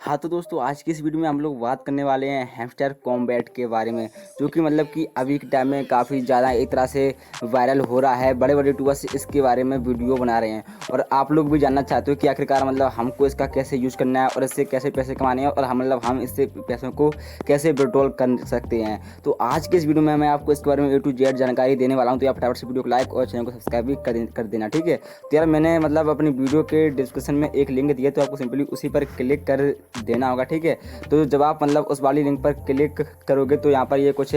हाँ तो दोस्तों, आज की इस वीडियो में हम लोग बात करने वाले हैं हैमस्टर कॉम्बैट के बारे में, जो कि मतलब कि अभी के टाइम में काफ़ी ज़्यादा एक तरह से वायरल हो रहा है। बड़े बड़े यूट्यूबर्स इसके बारे में वीडियो बना रहे हैं और आप लोग भी जानना चाहते हो कि आखिरकार मतलब हमको इसका कैसे यूज़ करना है और इससे कैसे पैसे कमाने हैं और हम इससे पैसों को कैसे विड्रॉल कर सकते हैं। तो आज के इस वीडियो में मैं आपको इसके बारे में A to Z जानकारी देने वाला हूँ। तो आप फटाफट से वीडियो को लाइक और चैनल को सब्सक्राइब भी कर देना, ठीक है। तो यार मैंने मतलब अपनी वीडियो के डिस्क्रिप्शन में एक लिंक दिया, तो आपको सिंपली उसी पर क्लिक कर देना होगा, ठीक है। तो जब आप मतलब उस वाली लिंक पर क्लिक करोगे तो यहाँ पर ये कुछ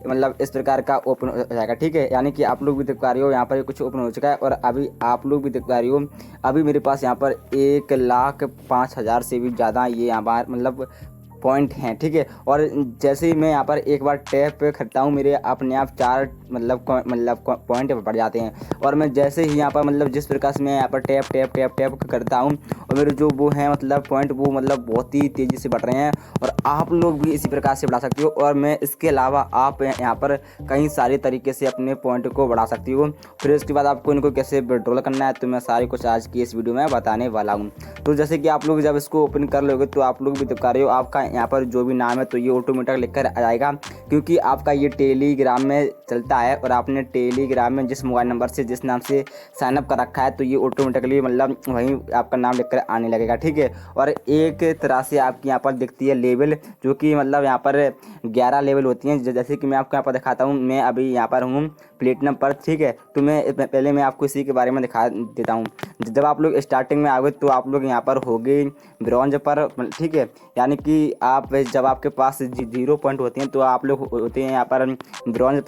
मतलब इस प्रकार का ओपन हो जाएगा, ठीक है। यानी कि आप लोग भी देख पा रहे हो, यहाँ पर ये कुछ ओपन हो चुका है और अभी आप लोग भी देख पा रहे हो, अभी मेरे पास यहाँ पर 1,05,000 से भी ज़्यादा ये यहाँ पर मतलब पॉइंट हैं, ठीक है। और जैसे ही मैं यहाँ पर एक बार टैप करता हूँ, मेरे अपने आप 4 मतलब पॉइंट बढ़ जाते हैं। और मैं जैसे ही यहाँ पर मतलब जिस प्रकार से मैं यहाँ पर टैप टैप टैप टैप करता हूँ और मेरे जो वो हैं मतलब पॉइंट वो मतलब बहुत ही तेज़ी से बढ़ रहे हैं। और आप लोग भी इसी प्रकार से बढ़ा सकते हो। और मैं इसके अलावा आप यहाँ पर कई सारे तरीके से अपने पॉइंट को बढ़ा सकती हो। फिर उसके बाद आपको इनको कैसे विड्रॉल करना है तो मैं सारी कुछ आज की इस वीडियो में बताने वाला हूँ। तो जैसे कि आप लोग जब इसको ओपन कर लोगे तो आप लोग भी दिखा रहे हो, आपका यहाँ पर जो भी नाम है तो ये ऑटोमेटिक लिखकर आ जाएगा, क्योंकि आपका ये टेलीग्राम में चलता है और आपने टेलीग्राम में जिस मोबाइल नंबर से जिस नाम से साइनअप कर रखा है तो ये ऑटोमेटिकली मतलब वहीं आपका नाम लिखकर आने लगेगा, ठीक है। और एक तरह से आपकी यहाँ पर दिखती है लेवल, जो कि मतलब यहाँ पर 11 लेवल होती हैं। जैसे कि मैं आपको यहाँ पर दिखाता हूँ, मैं अभी यहाँ पर हूँ प्लेटिनम पर, ठीक है। तो मैं आपको इसी के बारे में दिखा देता हूँ। जब आप लोग स्टार्टिंग में आओगे तो आप लोग यहाँ पर होगे ब्रॉन्ज पर, ठीक है। यानी कि आप जब आपके पास 0 पॉइंट होते हैं तो आप लोग होते हैं यहाँ पर ब्रॉन्ज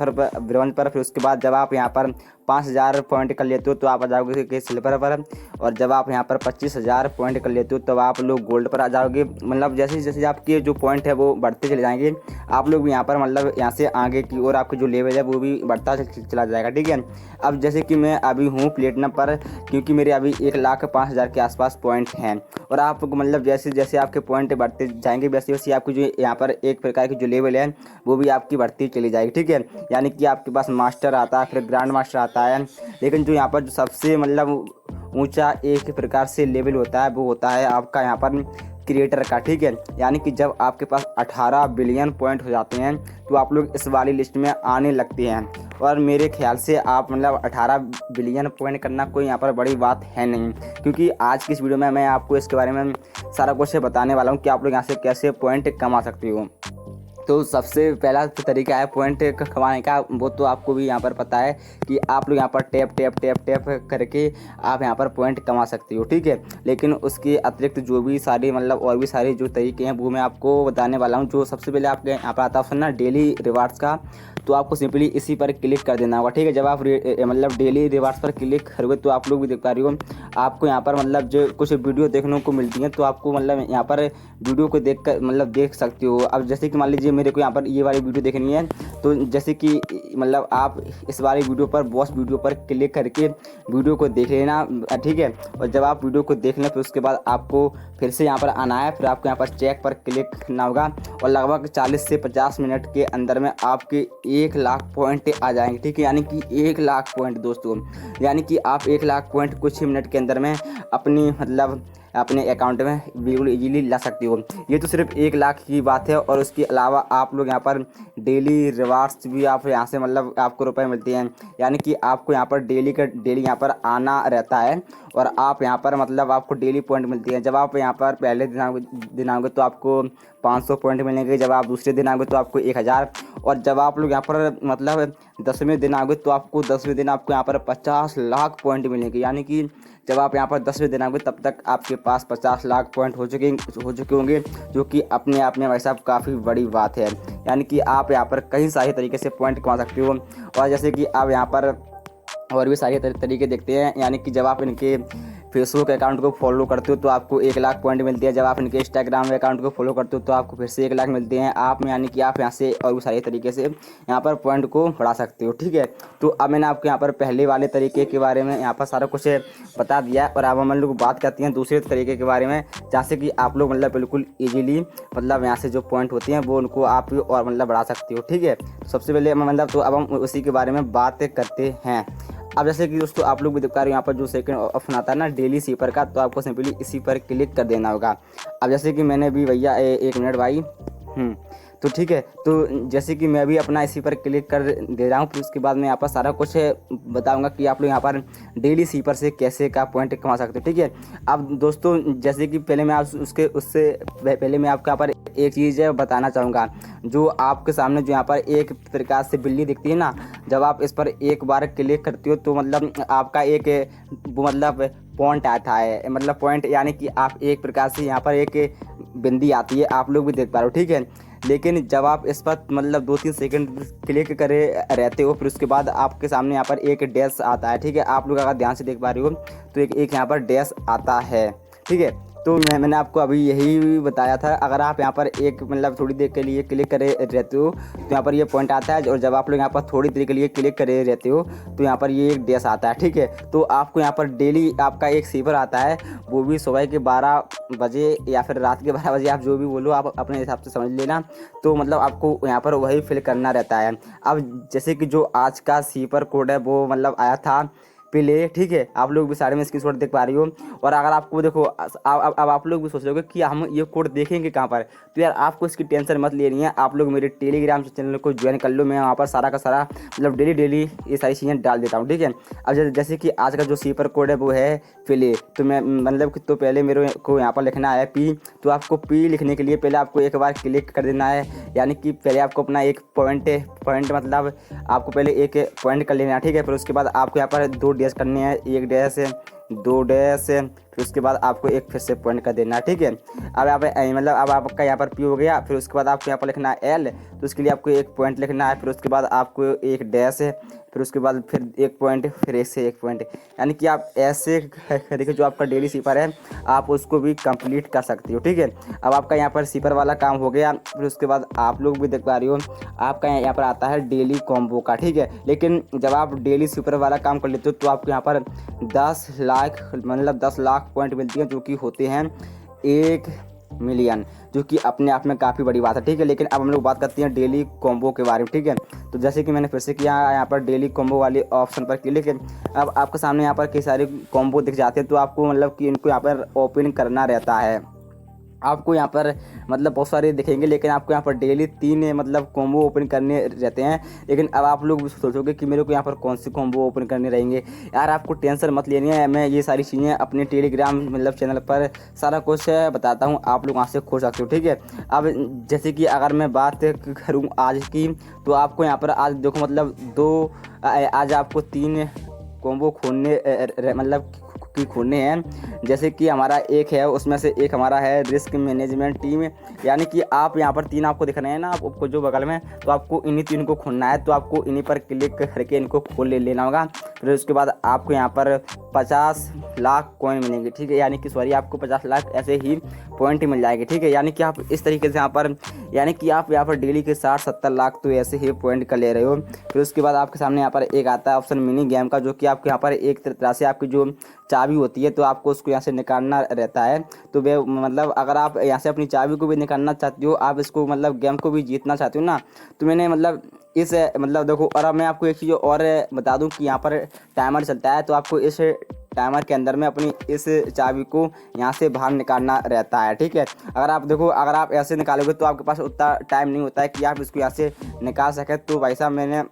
पर। फिर उसके बाद जब आप यहाँ पर 5,000 पॉइंट कर लेते हो तो आप आ जाओगे कि सिल्वर पर। और जब आप यहाँ पर 25,000 पॉइंट कर लेते हो तब आप लोग गोल्ड पर आ जाओगे। मतलब जैसे जैसे आपके जो पॉइंट है वो बढ़ते चले जाएंगे, आप लोग भी यहाँ पर मतलब यहाँ से आगे की और आपका जो लेवल है वो भी बढ़ता चला जाएगा, ठीक है। अब जैसे कि मैं अभी हूँ प्लेटिनम पर, क्योंकि मेरे अभी 1,05,000 के आसपास पॉइंट हैं। और आप मतलब जैसे जैसे आपके पॉइंट बढ़ते जाएंगे वैसे वैसे आपकी जो यहाँ पर एक प्रकार की जो लेवल है वो भी आपकी बढ़ती चली जाएगी, ठीक है। यानी कि आपके पास मास्टर आता है, फिर ग्रैंड मास्टर आता है, लेकिन जो यहाँ पर जो सबसे मतलब ऊंचा एक प्रकार से लेवल होता है वो होता है आपका यहाँ पर क्रिएटर का, ठीक है। यानी कि जब आपके पास 18 बिलियन पॉइंट हो जाते हैं तो आप लोग इस वाली लिस्ट में आने लगते हैं। और मेरे ख्याल से आप मतलब 18 बिलियन पॉइंट करना कोई यहाँ पर बड़ी बात है नहीं, क्योंकि आज की इस वीडियो में मैं आपको इसके बारे में सारा कुछ बताने वाला हूँ कि आप लोग यहाँ से कैसे पॉइंट कमा सकते हो। तो सबसे पहला तरीका है पॉइंट कमाने का, वो तो आपको भी यहाँ पर पता है कि आप लोग यहाँ पर टैप टैप टैप टैप करके आप यहाँ पर पॉइंट कमा सकते हो, ठीक है। लेकिन उसके अतिरिक्त जो भी सारे मतलब और भी सारे जो तरीके हैं वो मैं आपको बताने वाला हूँ। जो सबसे पहले आपके यहाँ पर आता है ऑप्शन ना डेली रिवार्ड्स का, तो आपको सिंपली इसी पर क्लिक कर देना होगा, ठीक है। जब आप मतलब डेली रिवार्ड्स पर क्लिक करोगे तो आप लोग भी देख पा रहे हो, आपको यहाँ पर मतलब जो कुछ वीडियो देखने को मिलती हैं तो आपको मतलब यहाँ पर वीडियो को देख कर मतलब देख सकते हो। अब जैसे कि मान लीजिए मेरे को यहाँ पर ये वाली वीडियो देखनी है, तो जैसे कि मतलब आप इस वाली वीडियो पर वॉच वीडियो पर क्लिक करके वीडियो को देख लेना, ठीक है। और जब आप वीडियो को देख लें फिर उसके बाद आपको फिर से यहाँ पर आना है, फिर आपको यहाँ पर चेक पर क्लिक करना होगा और लगभग 40 से 50 मिनट के अंदर में आपके 1,00,000 पॉइंट आ जाएंगे, ठीक है। यानी कि 1,00,000 पॉइंट दोस्तों, यानी कि आप 1,00,000 पॉइंट कुछ ही मिनट के अंदर में अपनी मतलब अपने अकाउंट में बिल्कुल इजीली ला सकती हो। ये तो सिर्फ 1,00,000 की बात है। और उसके अलावा आप लोग यहाँ पर डेली रिवार्ड्स भी आप यहाँ से मतलब आपको रुपए मिलते हैं। यानी कि आपको यहाँ पर डेली यहाँ पर आना रहता है और आप यहाँ पर मतलब आपको डेली पॉइंट मिलती हैं। जब आप यहाँ पर पहले दिन आओगे तो आपको 500 पॉइंट मिलेंगे, जब आप दूसरे दिन आओगे तो आपको 1,000, और जब आप लोग यहाँ पर मतलब 10वें दिन आओगे तो आपको 10वें दिन आपको यहाँ पर 50,00,000 पॉइंट मिलेंगे। यानी कि जब आप यहाँ पर 10वें दिन आओगे तब तक आपके पास 50,00,000 पॉइंट हो चुके होंगे, जो कि अपने आप में भाई साहब काफ़ी बड़ी बात है। यानी कि आप यहाँ पर कई सारे तरीके से पॉइंट कमा सकते हो। और जैसे कि आप यहाँ पर और भी सारे तरीके देखते हैं, यानी कि जब आप इनके फेसबुक अकाउंट को फॉलो करते हो तो आपको 1,00,000 पॉइंट मिलती है। जब आप इनके इंस्टाग्राम अकाउंट को फॉलो करते हो तो आपको फिर से 1,00,000 मिलते हैं। आप यानी कि आप यहाँ से और भी सारे तरीके से यहाँ पर पॉइंट को बढ़ा सकते हो, ठीक है। तो अब मैंने आपको यहाँ पर पहले वाले तरीके के बारे में यहाँ पर सारा कुछ बता दिया और अब हम लोग बात करते हैं दूसरे तरीके के बारे में, जहाँ से कि आप लोग मतलब बिल्कुल ईजीली मतलब यहाँ से जो पॉइंट होते हैं वो उनको आप और मतलब बढ़ा सकते हो, ठीक है। सबसे पहले मतलब तो अब हम उसी के बारे में बात करते हैं। अब जैसे कि दोस्तों आप लोग भी देख पा रहे हो यहाँ पर जो सेकंड ऑप्शन आता है ना डेली सीपर का, तो आपको सिंपली इसी पर क्लिक कर देना होगा। अब जैसे कि मैंने भी भैया एक मिनट भाई तो ठीक है, तो जैसे कि मैं भी अपना इसी पर क्लिक कर दे रहा हूँ, फिर उसके बाद मैं यहाँ पर सारा कुछ बताऊंगा कि आप लोग यहाँ पर डेली सीपर से कैसे का पॉइंट कमा सकते हो। ठीक है, अब दोस्तों जैसे कि पहले मैं आप उससे पहले मैं आपको यहाँ पर एक चीज़ बताना चाहूँगा। जो आपके सामने जो यहाँ पर एक प्रकार से बिल्ली दिखती है ना, जब आप इस पर एक बार क्लिक करते हो तो मतलब आपका एक मतलब पॉइंट आता है, मतलब पॉइंट यानी कि आप एक प्रकार से यहाँ पर एक बिंदी आती है, आप लोग भी देख पा रहे हो। ठीक है, लेकिन जब आप इस पर मतलब 2-3 सेकंड क्लिक करे रहते हो, फिर उसके बाद आपके सामने यहाँ पर एक डैश आता है। ठीक है, आप लोग अगर ध्यान से देख पा रहे हो तो एक यहाँ पर डैश आता है। ठीक है, तो मैंने आपको अभी यही बताया था, अगर आप यहाँ पर एक मतलब थोड़ी देर के लिए क्लिक करे रहते हो तो यहाँ पर ये पॉइंट आता है, और जब आप लोग यहाँ पर थोड़ी देर के लिए क्लिक करे रहते हो तो यहाँ पर ये एक डैश आता है। ठीक है, तो आपको यहाँ पर डेली आपका एक सीपर आता है, वो भी सुबह के 12 बजे या फिर रात के 12 बजे, आप जो भी बोलो आप अपने हिसाब से समझ लेना। तो मतलब आपको यहाँ पर वही फिल करना रहता है। अब जैसे कि जो आज का सीपर कोड है वो मतलब आया था पहले। ठीक है, आप लोग भी सारे में स्क्रीनशॉट देख पा रही हो, और अगर आपको देखो अब आप लोग भी सोच रहे हो कि हम ये कोड देखेंगे कहाँ पर, तो यार आपको इसकी टेंशन मत लेनी है, आप लोग मेरे टेलीग्राम चैनल को ज्वाइन कर लो। मैं वहाँ पर सारा का सारा मतलब डेली ये सारी चीज़ें डाल देता हूँ। ठीक है, अब जैसे कि आज का जो सीपर कोड है वो है पहले, तो मैं मतलब कि तो पहले मेरे को यहाँ पर लिखना है पी, तो आपको पी लिखने के लिए पहले आपको एक बार क्लिक कर देना है, यानी कि पहले आपको अपना एक पॉइंट मतलब आपको पहले एक पॉइंट कर लेना है। ठीक है, फिर उसके बाद आपको यहाँ पर 2 डैश करने हैं, 1 डैश 2 डैश, फिर उसके बाद आपको एक फिर से पॉइंट कर देना है। ठीक है, अब आप मतलब अब आपका यहाँ पर पी हो गया, फिर उसके बाद आपको यहाँ पर लिखना है एल, तो उसके लिए आपको एक पॉइंट लिखना है, फिर उसके बाद आपको एक डैश है, फिर उसके बाद फिर एक पॉइंट, फिर ऐसे एक पॉइंट, यानी कि आप ऐसे देखिए जो आपका डेली सीपर है आप उसको भी कंप्लीट कर सकते हो। ठीक है, अब आपका यहाँ पर सीपर वाला काम हो गया, फिर उसके बाद आप लोग भी देख पा रही हो आपका यहाँ पर आता है डेली कॉम्बो का। ठीक है, लेकिन जब आप डेली सीपर वाला काम कर लेते हो तो आपको यहाँ पर 10 लाख मतलब 10 लाख पॉइंट मिलती हैं, जो कि होते हैं 1 मिलियन, जो कि अपने आप में काफ़ी बड़ी बात है। ठीक है, लेकिन अब हम लोग बात करते हैं डेली कॉम्बो के बारे में। ठीक है, तो जैसे कि मैंने फिर से किया यहाँ पर डेली कॉम्बो वाले ऑप्शन पर क्लिक है, अब आपके सामने यहाँ पर कई सारे कॉम्बो दिख जाते हैं, तो आपको मतलब कि इनको यहाँ पर ओपन करना रहता है। आपको यहाँ पर मतलब बहुत सारे दिखेंगे, लेकिन आपको यहाँ पर डेली 3 मतलब कॉम्बो ओपन करने रहते हैं। लेकिन अब आप लोग सोचोगे कि मेरे को यहाँ पर कौन से कॉम्बो ओपन करने रहेंगे, यार आपको टेंशन मत लेनी है, मैं ये सारी चीज़ें अपने टेलीग्राम मतलब चैनल पर सारा कुछ बताता हूँ, आप लोग वहाँ से खोज सकते हो। ठीक है, अब जैसे कि अगर मैं बात करूँ आज की, तो आपको यहाँ पर आज देखो मतलब आज आपको 3 कॉम्बो खोलने मतलब की खोलने हैं। जैसे कि हमारा एक है, उसमें से एक हमारा है रिस्क मैनेजमेंट टीम, यानी कि आप यहाँ पर 3 आपको दिख रहे हैं ना आपको जो बगल में, तो आपको इन्हीं 3 को खोलना है, तो आपको इन्हीं पर क्लिक करके इनको खोल लेना होगा। फिर उसके बाद आपको यहाँ पर 50 लाख कॉइन मिलेंगे। ठीक है, यानी कि सॉरी आपको 50 लाख ऐसे ही पॉइंट मिल जाएंगे। ठीक है, यानी कि आप इस तरीके से यहाँ पर यानी कि आप यहाँ पर डेली के 60-70 लाख तो ऐसे ही पॉइंट कर ले रहे हो। फिर उसके बाद आपके सामने यहाँ पर एक आता है ऑप्शन मिनी गेम का, जो कि आपके यहाँ पर एक तरह से आपकी जो चाबी होती है, तो आपको उसको यहाँ से निकालना रहता है। तो वे मतलब अगर आप यहाँ से अपनी चाबी को भी निकालना चाहते हो, आप इसको मतलब गेम को भी जीतना चाहते हो ना, तो मैंने मतलब इस मतलब देखो, और अब मैं आपको एक चीज़ और बता दूं कि यहाँ पर टाइमर चलता है, तो आपको इस टाइमर के अंदर में अपनी इस चाबी को यहाँ से बाहर निकालना रहता है। ठीक है, अगर आप देखो अगर आप ऐसे निकालोगे तो आपके पास उतना टाइम नहीं होता है कि आप इसको यहाँ से निकाल सकें। तो भाई साहब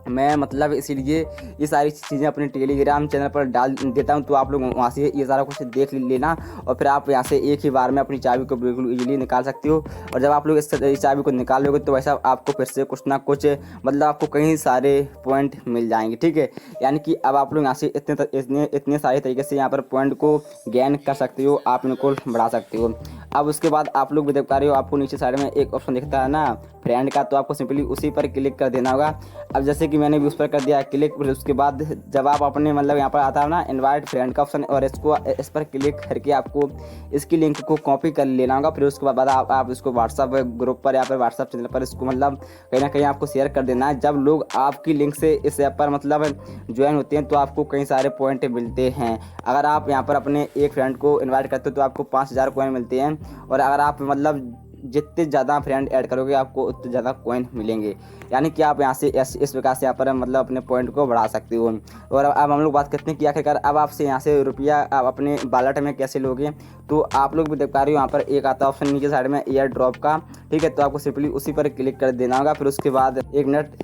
मैं मतलब इसीलिए ये सारी चीज़ें अपने टेलीग्राम चैनल पर डाल देता हूँ, तो आप लोग वहाँ से ये सारा कुछ देख लेना, और फिर आप यहाँ से एक ही बार में अपनी चाबी को बिल्कुल इजीली निकाल सकते हो। और जब आप लोग इस चाबी को निकाल लोगे तो वैसा आपको फिर से कुछ ना कुछ मतलब आपको कई सारे पॉइंट मिल जाएंगे। ठीक है, यानी कि अब आप लोग यहाँ से इतने सारे तरीके से यहाँ पर पॉइंट को गेन कर सकते हो, आप इनको बढ़ा सकते हो। अब उसके बाद आप लोग भी देख पा रहे हो आपको नीचे साइड में एक ऑप्शन दिखता है ना फ्रेंड का, तो आपको सिंपली उसी पर क्लिक कर देना होगा। अब जैसे कि मैंने भी उस पर कर दिया क्लिक, फिर उसके बाद जब आप अपने मतलब यहाँ पर आता है ना इनवाइट फ्रेंड का ऑप्शन, और इस पर क्लिक करके आपको इसकी लिंक को कॉपी कर लेना होगा। फिर उसके बाद आप इसको व्हाट्सअप ग्रुप पर या फिर व्हाट्सअप चैनल पर इसको मतलब कहीं ना कहीं आपको शेयर कर देना है। जब लोग आपकी लिंक से इस ऐप पर मतलब ज्वाइन होते हैं तो आपको कई सारे पॉइंट मिलते हैं। अगर आप यहाँ पर अपने एक फ्रेंड को इन्वाइट करते हो तो आपको 5000 कॉइन मिलते हैं, और अगर आप मतलब जितने ज़्यादा फ्रेंड ऐड करोगे आपको उतने ज़्यादा कॉइन मिलेंगे। यानी कि आप यहाँ से इस प्रकार से यहाँ पर मतलब अपने पॉइंट को बढ़ा सकते हो। और अब हम लोग बात करते हैं कि आखिरकार अब आपसे यहाँ से रुपया आप अपने वॉलेट में कैसे लोगे। तो आप लोग भी देख पा रहे हो यहाँ पर एक आता है ऑप्शन नीचे साइड में एयर ड्रॉप का, ठीक है। तो आपको सिंपली उसी पर क्लिक कर देना होगा। फिर उसके बाद 1 मिनट,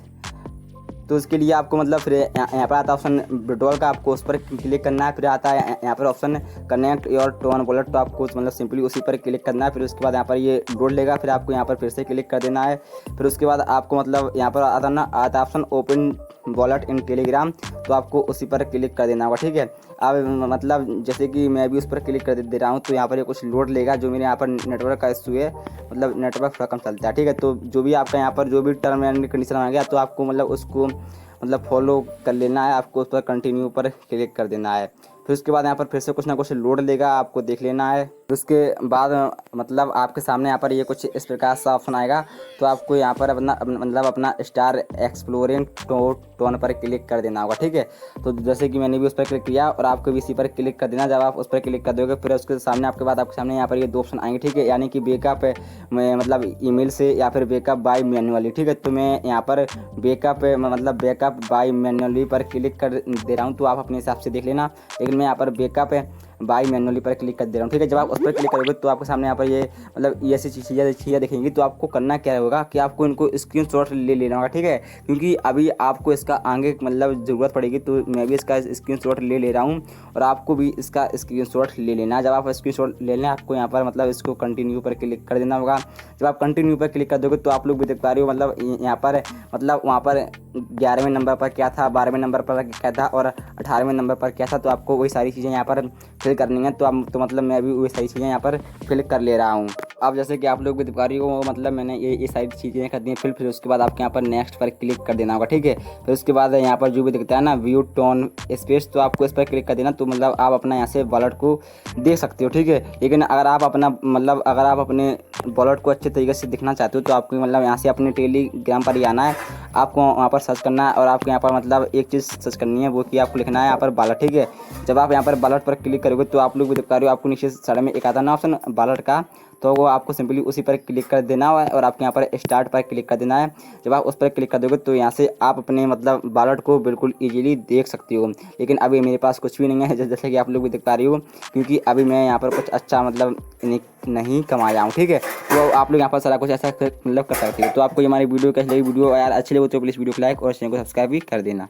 तो उसके लिए आपको मतलब फिर यहाँ पर आता है ऑप्शन विड्रॉल का, आपको उस पर क्लिक करना है। फिर आता है यहाँ पर option connect your tone wallet, तो आपको मतलब सिंपली उसी पर क्लिक करना है। फिर उसके बाद यहाँ पर ये लोड लेगा, फिर आपको यहाँ पर फिर से क्लिक कर देना है। फिर उसके बाद आपको मतलब यहाँ पर आता है option open wallet in Telegram, तो आपको उसी पर क्लिक कर देना होगा, ठीक है। अब मतलब जैसे कि मैं भी उस पर क्लिक कर दे रहा हूँ, तो यहाँ पर ये कुछ लोड लेगा। जो मेरे यहाँ पर नेटवर्क का इशू है, मतलब नेटवर्क थोड़ा कम चलता है, ठीक है। तो जो भी आपका यहाँ पर जो भी टर्म एंड कंडीशन आ गया, तो आपको मतलब उसको मतलब फॉलो कर लेना है। आपको उस पर कंटिन्यू पर क्लिक कर देना है। फिर उसके बाद यहाँ पर फिर से कुछ ना कुछ लोड लेगा, आपको देख लेना है। उसके बाद मतलब आपके सामने यहाँ पर ये कुछ इस प्रकार सा ऑप्शन आएगा, तो आपको यहाँ पर अपना स्टार एक्सप्लोरिंग टोन पर क्लिक कर देना होगा, ठीक है। तो जैसे कि मैंने भी उस पर क्लिक किया और आपको भी इसी पर क्लिक कर देना। जब आप उस पर क्लिक कर दोगे फिर उसके सामने आपके सामने यहाँ पर ये 2 ऑप्शन आएंगे, ठीक है। यानी कि बैकअप मतलब ईमेल से या फिर बैकअप बाय मैन्युअली, ठीक है। तो मैं यहाँ पर बैकअप बाय मैन्युअली पर क्लिक कर दे रहा हूँ, तो आप अपने हिसाब से देख लेना। लेकिन मैं यहाँ पर बैकअप बाय मैन्युअली पर क्लिक कर दे रहा हूँ, ठीक है। जब आप उस पर क्लिक करोगे तो आपके सामने यहाँ पर ये मतलब ये ऐसी चीज़ें दिखेंगी। तो आपको करना क्या होगा कि आपको इनको स्क्रीनशॉट ले लेना होगा, ठीक है। क्योंकि अभी आपको इसका आगे मतलब ज़रूरत पड़ेगी, तो मैं भी इसका स्क्रीनशॉट ले रहा हूँ और आपको भी इसका स्क्रीनशॉट ले लेना है। जब आप स्क्रीनशॉट ले लें, आपको यहाँ पर मतलब इसको कंटिन्यू पर क्लिक कर देना होगा। जब आप कंटिन्यू पर क्लिक कर दोगे तो आप लोग भी देख पा रहे हो मतलब यहाँ पर मतलब वहाँ पर 11वें नंबर पर क्या था, 12वें नंबर पर क्या था और 18वें नंबर पर क्या था। तो आपको वही सारी चीज़ें यहाँ पर फिल करनी है। तो मतलब मैं भी वही सारी चीज़ें यहाँ पर फिल कर ले रहा हूँ। अब जैसे कि आप लोग भी देख पा रही हो मतलब मैंने ये सारी चीज़ें कर दी हैं फिर उसके बाद आपके यहाँ पर नेक्स्ट पर क्लिक कर देना होगा, ठीक है। फिर उसके बाद यहाँ पर जो भी दिखता है ना व्यू टोन स्पेस, तो आपको इस पर क्लिक कर देना। तो मतलब आप अपना यहाँ से वॉलेट को देख सकते हो, ठीक है। लेकिन अगर आप अपने वॉलेट को अच्छे तरीके से दिखना चाहते हो, तो आपको मतलब यहाँ से अपने टेलीग्राम पर ही आना है। आपको वहाँ पर सर्च करना है और आपको यहाँ पर मतलब एक चीज़ सर्च करनी है, वो कि आपको लिखना है यहाँ पर वॉलेट, ठीक है। जब आप यहाँ पर वॉलेट पर क्लिक करोगे तो आप लोग भी देख पा रहे हो आपको नीचे साइड में एक आता है ना ऑप्शन वॉलेट का, तो वो आपको सिंपली उसी पर क्लिक कर देना है और आपके यहाँ पर स्टार्ट पर क्लिक कर देना है। जब आप उस पर क्लिक कर दोगे तो यहाँ से आप अपने मतलब वॉलेट को बिल्कुल इजीली देख सकते हो। लेकिन अभी मेरे पास कुछ भी नहीं है, जैसे कि आप लोग भी देख पा रही हो, क्योंकि अभी मैं यहाँ पर कुछ अच्छा मतलब नहीं कमाया हूँ, ठीक है। तो आप लोग यहाँ पर सारा कुछ ऐसा मतलब कर सकते हो। तो आपको हमारी वीडियो कैसी लगी, वीडियो यार अच्छी लगी तो प्लीज़ वीडियो को लाइक और चैनल को सब्सक्राइब भी कर देना।